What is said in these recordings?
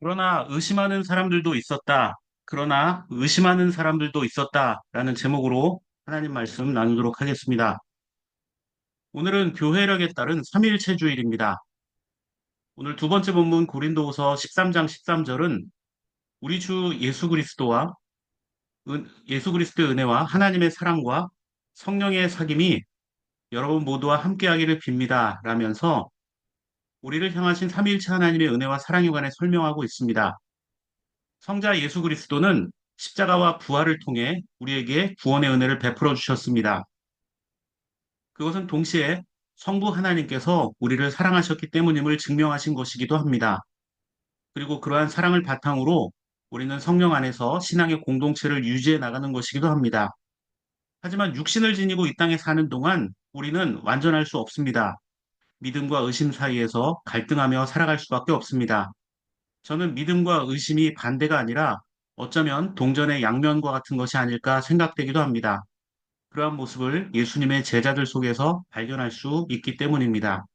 그러나 의심하는 사람들도 있었다. 그러나 의심하는 사람들도 있었다. 라는 제목으로 하나님 말씀 나누도록 하겠습니다. 오늘은 교회력에 따른 삼위일체주일입니다. 오늘 두 번째 본문 고린도후서 13장 13절은 우리 주 예수 그리스도와 예수 그리스도의 은혜와 하나님의 사랑과 성령의 사귐이 여러분 모두와 함께하기를 빕니다. 라면서 우리를 향하신 삼위일체 하나님의 은혜와 사랑에 관해 설명하고 있습니다. 성자 예수 그리스도는 십자가와 부활을 통해 우리에게 구원의 은혜를 베풀어 주셨습니다. 그것은 동시에 성부 하나님께서 우리를 사랑하셨기 때문임을 증명하신 것이기도 합니다. 그리고 그러한 사랑을 바탕으로 우리는 성령 안에서 신앙의 공동체를 유지해 나가는 것이기도 합니다. 하지만 육신을 지니고 이 땅에 사는 동안 우리는 완전할 수 없습니다. 믿음과 의심 사이에서 갈등하며 살아갈 수밖에 없습니다. 저는 믿음과 의심이 반대가 아니라 어쩌면 동전의 양면과 같은 것이 아닐까 생각되기도 합니다. 그러한 모습을 예수님의 제자들 속에서 발견할 수 있기 때문입니다.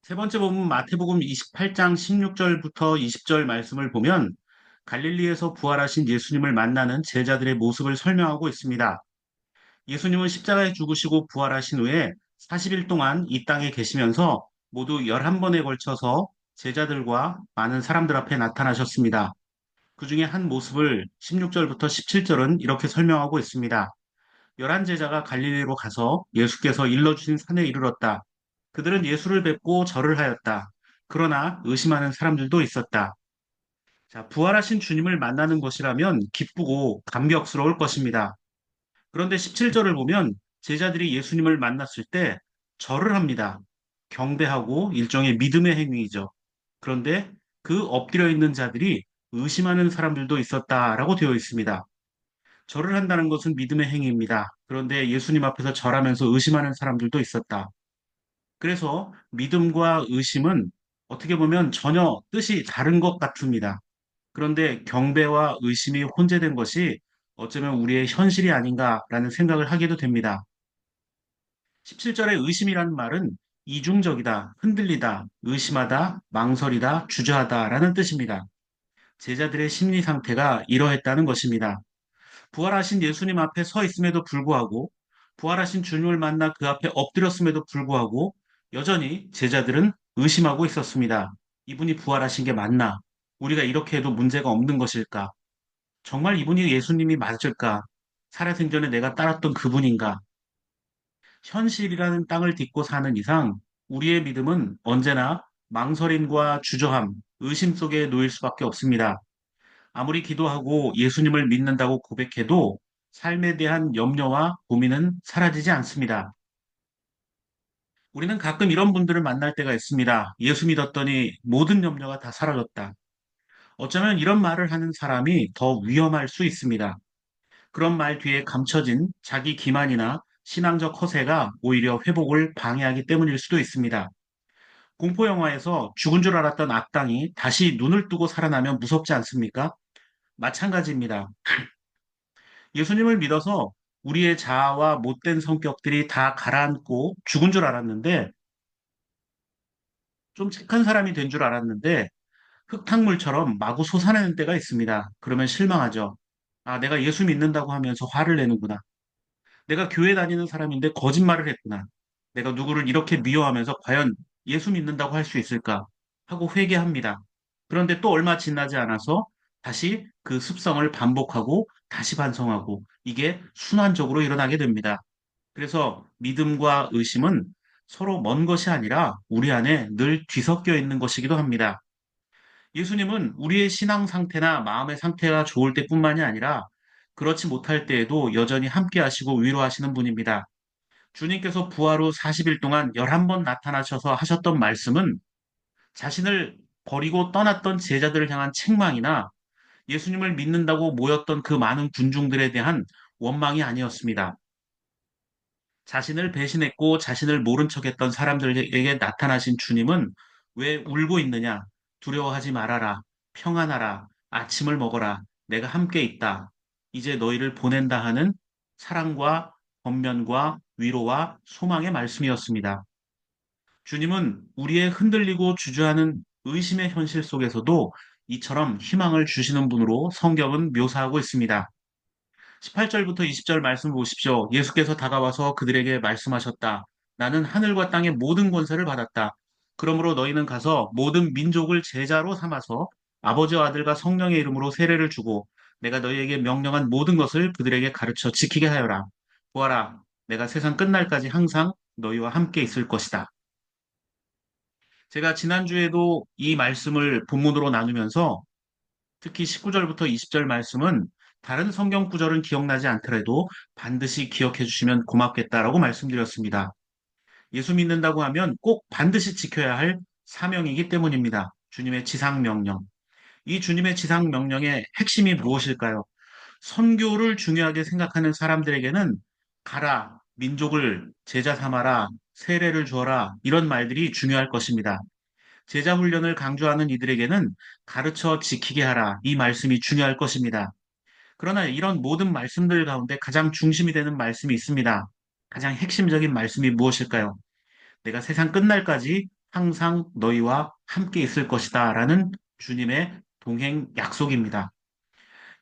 세 번째 본문 마태복음 28장 16절부터 20절 말씀을 보면 갈릴리에서 부활하신 예수님을 만나는 제자들의 모습을 설명하고 있습니다. 예수님은 십자가에 죽으시고 부활하신 후에 40일 동안 이 땅에 계시면서 모두 11번에 걸쳐서 제자들과 많은 사람들 앞에 나타나셨습니다. 그 중에 한 모습을 16절부터 17절은 이렇게 설명하고 있습니다. 11제자가 갈릴리로 가서 예수께서 일러주신 산에 이르렀다. 그들은 예수를 뵙고 절을 하였다. 그러나 의심하는 사람들도 있었다. 자, 부활하신 주님을 만나는 것이라면 기쁘고 감격스러울 것입니다. 그런데 17절을 보면 제자들이 예수님을 만났을 때 절을 합니다. 경배하고 일종의 믿음의 행위이죠. 그런데 그 엎드려 있는 자들이 의심하는 사람들도 있었다라고 되어 있습니다. 절을 한다는 것은 믿음의 행위입니다. 그런데 예수님 앞에서 절하면서 의심하는 사람들도 있었다. 그래서 믿음과 의심은 어떻게 보면 전혀 뜻이 다른 것 같습니다. 그런데 경배와 의심이 혼재된 것이 어쩌면 우리의 현실이 아닌가라는 생각을 하게도 됩니다. 17절의 의심이라는 말은 이중적이다, 흔들리다, 의심하다, 망설이다, 주저하다라는 뜻입니다. 제자들의 심리 상태가 이러했다는 것입니다. 부활하신 예수님 앞에 서 있음에도 불구하고 부활하신 주님을 만나 그 앞에 엎드렸음에도 불구하고 여전히 제자들은 의심하고 있었습니다. 이분이 부활하신 게 맞나? 우리가 이렇게 해도 문제가 없는 것일까? 정말 이분이 예수님이 맞을까? 살아생전에 내가 따랐던 그분인가? 현실이라는 땅을 딛고 사는 이상 우리의 믿음은 언제나 망설임과 주저함, 의심 속에 놓일 수밖에 없습니다. 아무리 기도하고 예수님을 믿는다고 고백해도 삶에 대한 염려와 고민은 사라지지 않습니다. 우리는 가끔 이런 분들을 만날 때가 있습니다. 예수 믿었더니 모든 염려가 다 사라졌다. 어쩌면 이런 말을 하는 사람이 더 위험할 수 있습니다. 그런 말 뒤에 감춰진 자기 기만이나 신앙적 허세가 오히려 회복을 방해하기 때문일 수도 있습니다. 공포 영화에서 죽은 줄 알았던 악당이 다시 눈을 뜨고 살아나면 무섭지 않습니까? 마찬가지입니다. 예수님을 믿어서 우리의 자아와 못된 성격들이 다 가라앉고 죽은 줄 알았는데, 좀 착한 사람이 된 줄 알았는데, 흙탕물처럼 마구 솟아내는 때가 있습니다. 그러면 실망하죠. 아, 내가 예수 믿는다고 하면서 화를 내는구나. 내가 교회 다니는 사람인데 거짓말을 했구나. 내가 누구를 이렇게 미워하면서 과연 예수 믿는다고 할 수 있을까? 하고 회개합니다. 그런데 또 얼마 지나지 않아서 다시 그 습성을 반복하고 다시 반성하고 이게 순환적으로 일어나게 됩니다. 그래서 믿음과 의심은 서로 먼 것이 아니라 우리 안에 늘 뒤섞여 있는 것이기도 합니다. 예수님은 우리의 신앙 상태나 마음의 상태가 좋을 때뿐만이 아니라 그렇지 못할 때에도 여전히 함께 하시고 위로하시는 분입니다. 주님께서 부활 후 40일 동안 11번 나타나셔서 하셨던 말씀은 자신을 버리고 떠났던 제자들을 향한 책망이나 예수님을 믿는다고 모였던 그 많은 군중들에 대한 원망이 아니었습니다. 자신을 배신했고 자신을 모른 척했던 사람들에게 나타나신 주님은 왜 울고 있느냐? 두려워하지 말아라. 평안하라. 아침을 먹어라. 내가 함께 있다. 이제 너희를 보낸다 하는 사랑과 권면과 위로와 소망의 말씀이었습니다. 주님은 우리의 흔들리고 주저하는 의심의 현실 속에서도 이처럼 희망을 주시는 분으로 성경은 묘사하고 있습니다. 18절부터 20절 말씀 보십시오. 예수께서 다가와서 그들에게 말씀하셨다. 나는 하늘과 땅의 모든 권세를 받았다. 그러므로 너희는 가서 모든 민족을 제자로 삼아서 아버지와 아들과 성령의 이름으로 세례를 주고 내가 너희에게 명령한 모든 것을 그들에게 가르쳐 지키게 하여라. 보아라, 내가 세상 끝날까지 항상 너희와 함께 있을 것이다. 제가 지난주에도 이 말씀을 본문으로 나누면서 특히 19절부터 20절 말씀은 다른 성경 구절은 기억나지 않더라도 반드시 기억해 주시면 고맙겠다라고 말씀드렸습니다. 예수 믿는다고 하면 꼭 반드시 지켜야 할 사명이기 때문입니다. 주님의 지상 명령. 이 주님의 지상 명령의 핵심이 무엇일까요? 선교를 중요하게 생각하는 사람들에게는 가라, 민족을 제자 삼아라, 세례를 주어라, 이런 말들이 중요할 것입니다. 제자 훈련을 강조하는 이들에게는 가르쳐 지키게 하라, 이 말씀이 중요할 것입니다. 그러나 이런 모든 말씀들 가운데 가장 중심이 되는 말씀이 있습니다. 가장 핵심적인 말씀이 무엇일까요? 내가 세상 끝날까지 항상 너희와 함께 있을 것이다 라는 주님의 동행 약속입니다.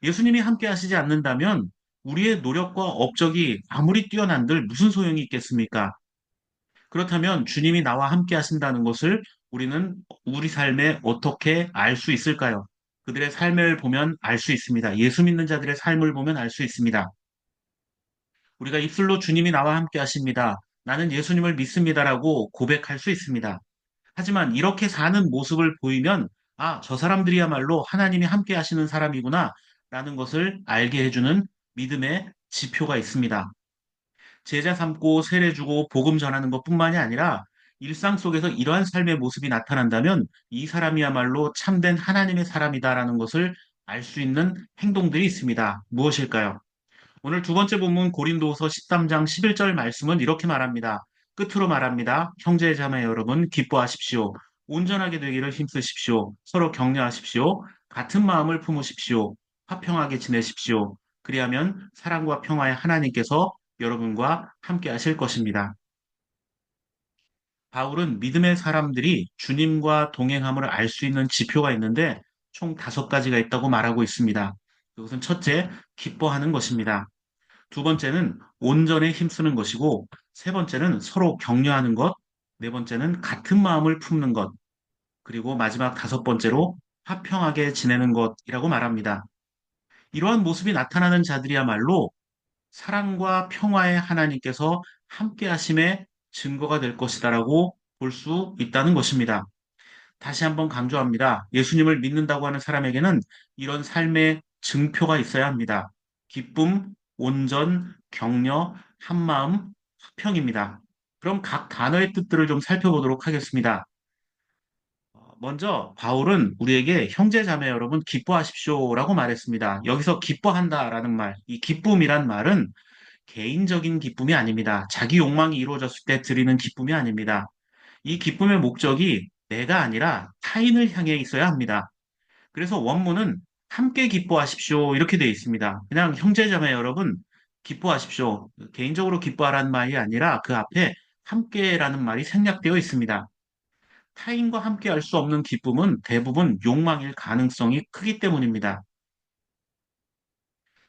예수님이 함께 하시지 않는다면 우리의 노력과 업적이 아무리 뛰어난들 무슨 소용이 있겠습니까? 그렇다면 주님이 나와 함께 하신다는 것을 우리는 우리 삶에 어떻게 알 수 있을까요? 그들의 삶을 보면 알 수 있습니다. 예수 믿는 자들의 삶을 보면 알 수 있습니다. 우리가 입술로 주님이 나와 함께 하십니다. 나는 예수님을 믿습니다라고 고백할 수 있습니다. 하지만 이렇게 사는 모습을 보이면 아, 저 사람들이야말로 하나님이 함께 하시는 사람이구나 라는 것을 알게 해주는 믿음의 지표가 있습니다. 제자 삼고 세례 주고 복음 전하는 것뿐만이 아니라 일상 속에서 이러한 삶의 모습이 나타난다면 이 사람이야말로 참된 하나님의 사람이다라는 것을 알 수 있는 행동들이 있습니다. 무엇일까요? 오늘 두 번째 본문 고린도후서 13장 11절 말씀은 이렇게 말합니다. 끝으로 말합니다. 형제 자매 여러분 기뻐하십시오. 온전하게 되기를 힘쓰십시오. 서로 격려하십시오. 같은 마음을 품으십시오. 화평하게 지내십시오. 그리하면 사랑과 평화의 하나님께서 여러분과 함께 하실 것입니다. 바울은 믿음의 사람들이 주님과 동행함을 알 수 있는 지표가 있는데 총 5가지가 있다고 말하고 있습니다. 그것은 첫째, 기뻐하는 것입니다. 두 번째는 온전에 힘쓰는 것이고, 세 번째는 서로 격려하는 것, 네 번째는 같은 마음을 품는 것, 그리고 마지막 5번째로 화평하게 지내는 것이라고 말합니다. 이러한 모습이 나타나는 자들이야말로 사랑과 평화의 하나님께서 함께 하심의 증거가 될 것이다라고 볼 수 있다는 것입니다. 다시 한번 강조합니다. 예수님을 믿는다고 하는 사람에게는 이런 삶의 증표가 있어야 합니다. 기쁨, 온전, 격려, 한마음, 화평입니다. 그럼 각 단어의 뜻들을 좀 살펴보도록 하겠습니다. 먼저 바울은 우리에게 형제 자매 여러분 기뻐하십시오라고 말했습니다. 여기서 기뻐한다라는 말, 이 기쁨이란 말은 개인적인 기쁨이 아닙니다. 자기 욕망이 이루어졌을 때 드리는 기쁨이 아닙니다. 이 기쁨의 목적이 내가 아니라 타인을 향해 있어야 합니다. 그래서 원문은 함께 기뻐하십시오 이렇게 되어 있습니다. 그냥 형제자매 여러분 기뻐하십시오. 개인적으로 기뻐하라는 말이 아니라 그 앞에 함께라는 말이 생략되어 있습니다. 타인과 함께 할 수 없는 기쁨은 대부분 욕망일 가능성이 크기 때문입니다.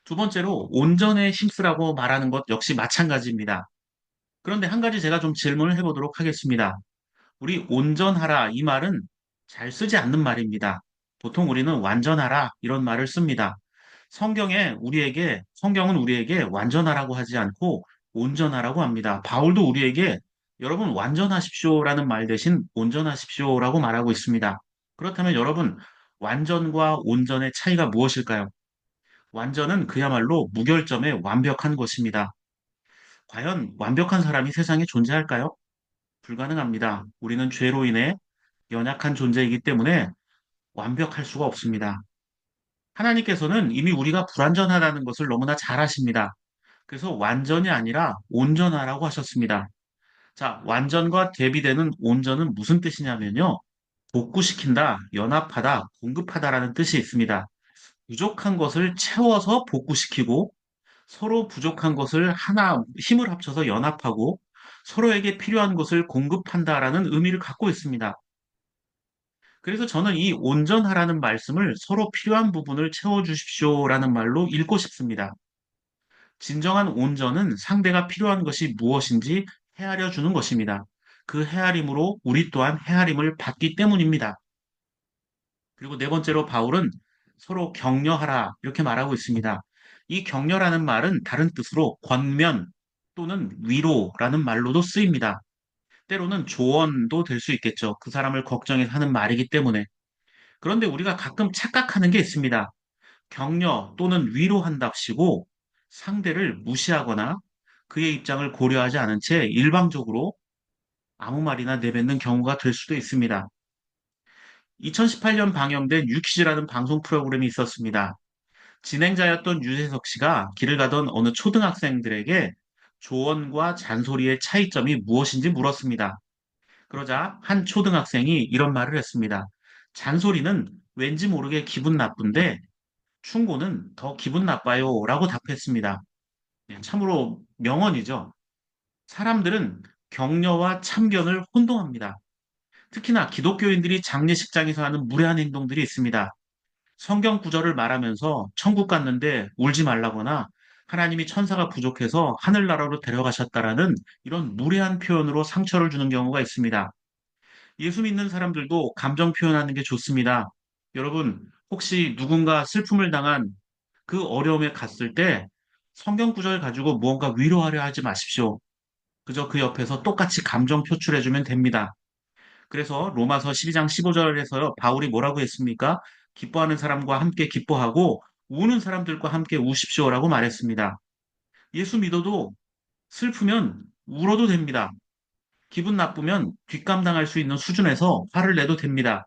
두 번째로 온전에 힘쓰라고 말하는 것 역시 마찬가지입니다. 그런데 한 가지 제가 좀 질문을 해보도록 하겠습니다. 우리 온전하라 이 말은 잘 쓰지 않는 말입니다. 보통 우리는 완전하라 이런 말을 씁니다. 성경은 우리에게 완전하라고 하지 않고 온전하라고 합니다. 바울도 우리에게 여러분 완전하십시오라는 말 대신 온전하십시오라고 말하고 있습니다. 그렇다면 여러분 완전과 온전의 차이가 무엇일까요? 완전은 그야말로 무결점의 완벽한 것입니다. 과연 완벽한 사람이 세상에 존재할까요? 불가능합니다. 우리는 죄로 인해 연약한 존재이기 때문에 완벽할 수가 없습니다. 하나님께서는 이미 우리가 불완전하다는 것을 너무나 잘 아십니다. 그래서 완전이 아니라 온전하라고 하셨습니다. 자, 완전과 대비되는 온전은 무슨 뜻이냐면요. 복구시킨다, 연합하다, 공급하다라는 뜻이 있습니다. 부족한 것을 채워서 복구시키고 서로 부족한 것을 하나 힘을 합쳐서 연합하고 서로에게 필요한 것을 공급한다라는 의미를 갖고 있습니다. 그래서 저는 이 온전하라는 말씀을 서로 필요한 부분을 채워주십시오라는 말로 읽고 싶습니다. 진정한 온전은 상대가 필요한 것이 무엇인지 헤아려 주는 것입니다. 그 헤아림으로 우리 또한 헤아림을 받기 때문입니다. 그리고 네 번째로 바울은 서로 격려하라 이렇게 말하고 있습니다. 이 격려라는 말은 다른 뜻으로 권면 또는 위로라는 말로도 쓰입니다. 때로는 조언도 될 수 있겠죠. 그 사람을 걱정해서 하는 말이기 때문에. 그런데 우리가 가끔 착각하는 게 있습니다. 격려 또는 위로한답시고 상대를 무시하거나 그의 입장을 고려하지 않은 채 일방적으로 아무 말이나 내뱉는 경우가 될 수도 있습니다. 2018년 방영된 유퀴즈라는 방송 프로그램이 있었습니다. 진행자였던 유재석 씨가 길을 가던 어느 초등학생들에게 조언과 잔소리의 차이점이 무엇인지 물었습니다. 그러자 한 초등학생이 이런 말을 했습니다. 잔소리는 왠지 모르게 기분 나쁜데 충고는 더 기분 나빠요 라고 답했습니다. 참으로 명언이죠. 사람들은 격려와 참견을 혼동합니다. 특히나 기독교인들이 장례식장에서 하는 무례한 행동들이 있습니다. 성경 구절을 말하면서 천국 갔는데 울지 말라거나 하나님이 천사가 부족해서 하늘나라로 데려가셨다라는 이런 무례한 표현으로 상처를 주는 경우가 있습니다. 예수 믿는 사람들도 감정 표현하는 게 좋습니다. 여러분, 혹시 누군가 슬픔을 당한 그 어려움에 갔을 때 성경 구절 가지고 무언가 위로하려 하지 마십시오. 그저 그 옆에서 똑같이 감정 표출해주면 됩니다. 그래서 로마서 12장 15절에서요, 바울이 뭐라고 했습니까? 기뻐하는 사람과 함께 기뻐하고 우는 사람들과 함께 우십시오라고 말했습니다. 예수 믿어도 슬프면 울어도 됩니다. 기분 나쁘면 뒷감당할 수 있는 수준에서 화를 내도 됩니다.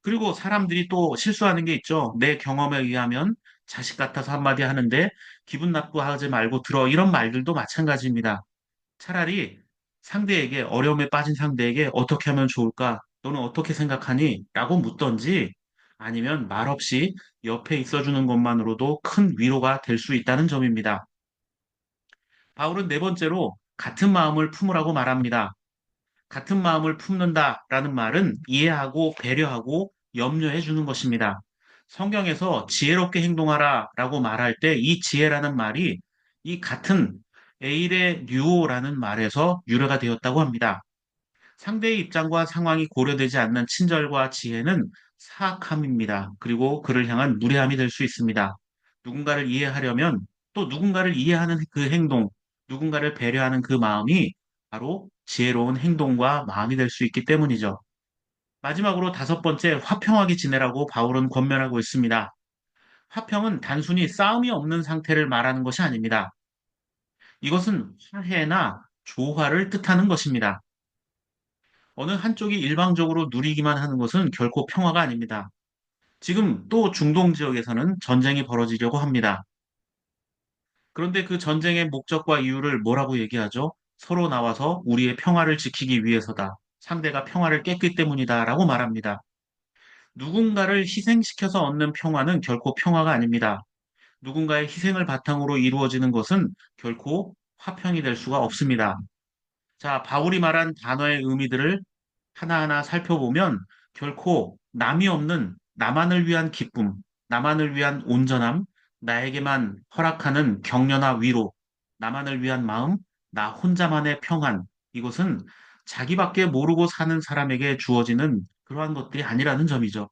그리고 사람들이 또 실수하는 게 있죠. 내 경험에 의하면 자식 같아서 한마디 하는데 기분 나쁘하지 말고 들어. 이런 말들도 마찬가지입니다. 차라리 상대에게, 어려움에 빠진 상대에게 어떻게 하면 좋을까? 너는 어떻게 생각하니? 라고 묻던지 아니면 말없이 옆에 있어주는 것만으로도 큰 위로가 될 수 있다는 점입니다. 바울은 네 번째로 같은 마음을 품으라고 말합니다. 같은 마음을 품는다라는 말은 이해하고 배려하고 염려해 주는 것입니다. 성경에서 지혜롭게 행동하라라고 말할 때 이 지혜라는 말이 이 같은 에일의 류오라는 말에서 유래가 되었다고 합니다. 상대의 입장과 상황이 고려되지 않는 친절과 지혜는 사악함입니다. 그리고 그를 향한 무례함이 될 수 있습니다. 누군가를 이해하려면 또 누군가를 이해하는 그 행동, 누군가를 배려하는 그 마음이 바로 지혜로운 행동과 마음이 될 수 있기 때문이죠. 마지막으로 다섯 번째, 화평하게 지내라고 바울은 권면하고 있습니다. 화평은 단순히 싸움이 없는 상태를 말하는 것이 아닙니다. 이것은 화해나 조화를 뜻하는 것입니다. 어느 한쪽이 일방적으로 누리기만 하는 것은 결코 평화가 아닙니다. 지금 또 중동 지역에서는 전쟁이 벌어지려고 합니다. 그런데 그 전쟁의 목적과 이유를 뭐라고 얘기하죠? 서로 나와서 우리의 평화를 지키기 위해서다. 상대가 평화를 깼기 때문이다라고 말합니다. 누군가를 희생시켜서 얻는 평화는 결코 평화가 아닙니다. 누군가의 희생을 바탕으로 이루어지는 것은 결코 화평이 될 수가 없습니다. 자, 바울이 말한 단어의 의미들을 하나하나 살펴보면 결코 남이 없는 나만을 위한 기쁨, 나만을 위한 온전함, 나에게만 허락하는 격려나 위로, 나만을 위한 마음, 나 혼자만의 평안, 이것은 자기밖에 모르고 사는 사람에게 주어지는 그러한 것들이 아니라는 점이죠.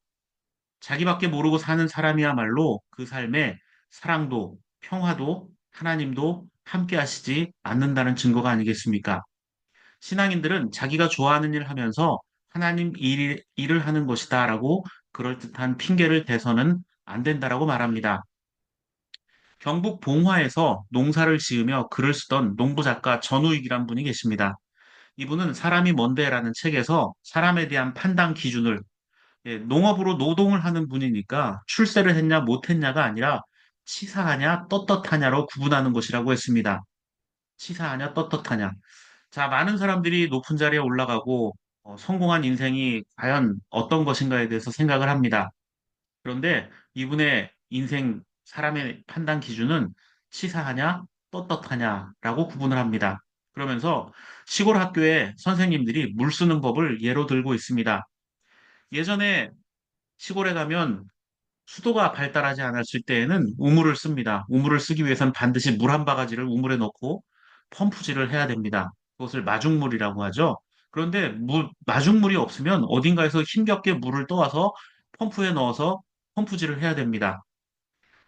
자기밖에 모르고 사는 사람이야말로 그 삶에 사랑도, 평화도, 하나님도 함께 하시지 않는다는 증거가 아니겠습니까? 신앙인들은 자기가 좋아하는 일 하면서 하나님 일을 하는 것이다라고 그럴듯한 핑계를 대서는 안 된다라고 말합니다. 경북 봉화에서 농사를 지으며 글을 쓰던 농부 작가 전우익이란 분이 계십니다. 이분은 사람이 뭔데라는 책에서 사람에 대한 판단 기준을 농업으로 노동을 하는 분이니까 출세를 했냐 못했냐가 아니라 치사하냐 떳떳하냐로 구분하는 것이라고 했습니다. 치사하냐 떳떳하냐. 자, 많은 사람들이 높은 자리에 올라가고 성공한 인생이 과연 어떤 것인가에 대해서 생각을 합니다. 그런데 이분의 인생 사람의 판단 기준은 치사하냐 떳떳하냐라고 구분을 합니다. 그러면서 시골 학교에 선생님들이 물 쓰는 법을 예로 들고 있습니다. 예전에 시골에 가면 수도가 발달하지 않았을 때에는 우물을 씁니다. 우물을 쓰기 위해서는 반드시 물 한 바가지를 우물에 넣고 펌프질을 해야 됩니다. 그것을 마중물이라고 하죠. 그런데 마중물이 없으면 어딘가에서 힘겹게 물을 떠와서 펌프에 넣어서 펌프질을 해야 됩니다.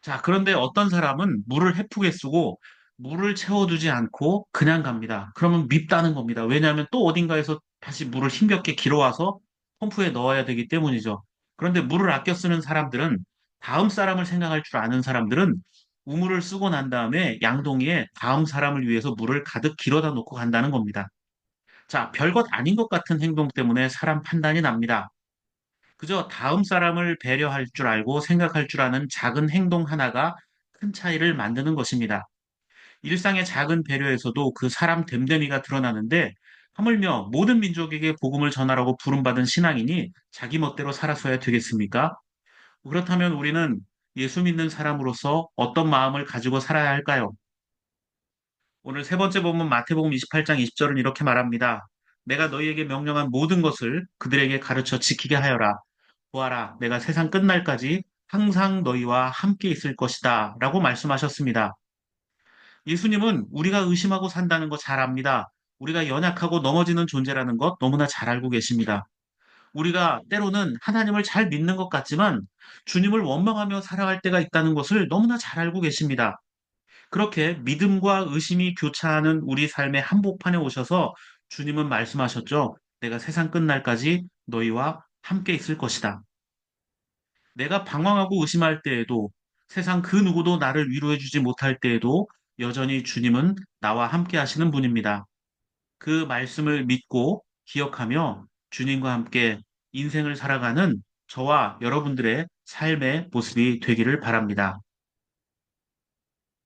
자, 그런데 어떤 사람은 물을 헤프게 쓰고 물을 채워두지 않고 그냥 갑니다. 그러면 밉다는 겁니다. 왜냐하면 또 어딘가에서 다시 물을 힘겹게 길어와서 펌프에 넣어야 되기 때문이죠. 그런데 물을 아껴 쓰는 사람들은 다음 사람을 생각할 줄 아는 사람들은 우물을 쓰고 난 다음에 양동이에 다음 사람을 위해서 물을 가득 길어다 놓고 간다는 겁니다. 자, 별것 아닌 것 같은 행동 때문에 사람 판단이 납니다. 그저 다음 사람을 배려할 줄 알고 생각할 줄 아는 작은 행동 하나가 큰 차이를 만드는 것입니다. 일상의 작은 배려에서도 그 사람 됨됨이가 드러나는데 하물며 모든 민족에게 복음을 전하라고 부름받은 신앙인이 자기 멋대로 살아서야 되겠습니까? 그렇다면 우리는 예수 믿는 사람으로서 어떤 마음을 가지고 살아야 할까요? 오늘 세 번째 본문 마태복음 28장 20절은 이렇게 말합니다. 내가 너희에게 명령한 모든 것을 그들에게 가르쳐 지키게 하여라. 보아라, 내가 세상 끝날까지 항상 너희와 함께 있을 것이다. 라고 말씀하셨습니다. 예수님은 우리가 의심하고 산다는 거 잘 압니다. 우리가 연약하고 넘어지는 존재라는 것 너무나 잘 알고 계십니다. 우리가 때로는 하나님을 잘 믿는 것 같지만 주님을 원망하며 살아갈 때가 있다는 것을 너무나 잘 알고 계십니다. 그렇게 믿음과 의심이 교차하는 우리 삶의 한복판에 오셔서 주님은 말씀하셨죠. 내가 세상 끝날까지 너희와 함께 있을 것이다. 내가 방황하고 의심할 때에도 세상 그 누구도 나를 위로해 주지 못할 때에도 여전히 주님은 나와 함께 하시는 분입니다. 그 말씀을 믿고 기억하며 주님과 함께 인생을 살아가는 저와 여러분들의 삶의 모습이 되기를 바랍니다.